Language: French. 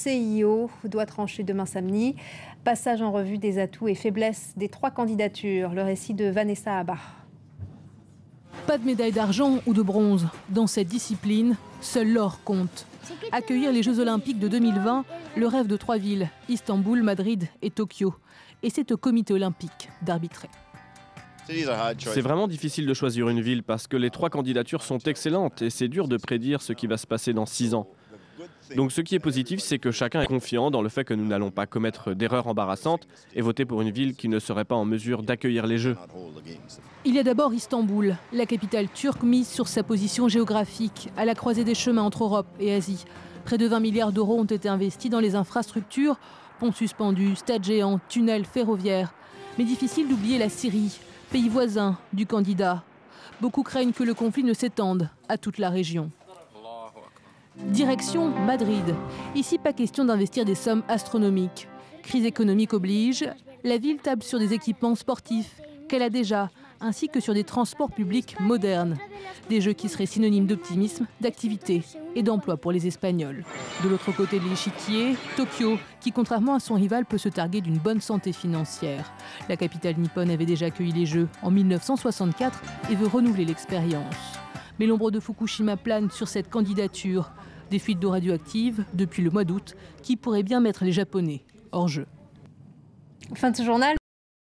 CIO doit trancher demain samedi. Passage en revue des atouts et faiblesses des 3 candidatures. Le récit de Vanessa Abba. Pas de médaille d'argent ou de bronze. Dans cette discipline, seul l'or compte. Accueillir les Jeux Olympiques de 2020, le rêve de 3 villes, Istanbul, Madrid et Tokyo. Et c'est au comité olympique d'arbitrer. C'est vraiment difficile de choisir une ville parce que les 3 candidatures sont excellentes et c'est dur de prédire ce qui va se passer dans 6 ans. Donc ce qui est positif, c'est que chacun est confiant dans le fait que nous n'allons pas commettre d'erreurs embarrassantes et voter pour une ville qui ne serait pas en mesure d'accueillir les Jeux. Il y a d'abord Istanbul, la capitale turque mise sur sa position géographique, à la croisée des chemins entre Europe et Asie. Près de 20 milliards d'euros ont été investis dans les infrastructures, ponts suspendus, stades géants, tunnels ferroviaires. Mais difficile d'oublier la Syrie, pays voisin du candidat. Beaucoup craignent que le conflit ne s'étende à toute la région. Direction Madrid. Ici, pas question d'investir des sommes astronomiques. Crise économique oblige, la ville table sur des équipements sportifs qu'elle a déjà, ainsi que sur des transports publics modernes. Des Jeux qui seraient synonymes d'optimisme, d'activité et d'emploi pour les Espagnols. De l'autre côté de l'échiquier, Tokyo, qui contrairement à son rival peut se targuer d'une bonne santé financière. La capitale nippone avait déjà accueilli les Jeux en 1964 et veut renouveler l'expérience. Mais l'ombre de Fukushima plane sur cette candidature. Des fuites d'eau radioactive depuis le mois d'août qui pourraient bien mettre les Japonais hors jeu. Fin de ce journal.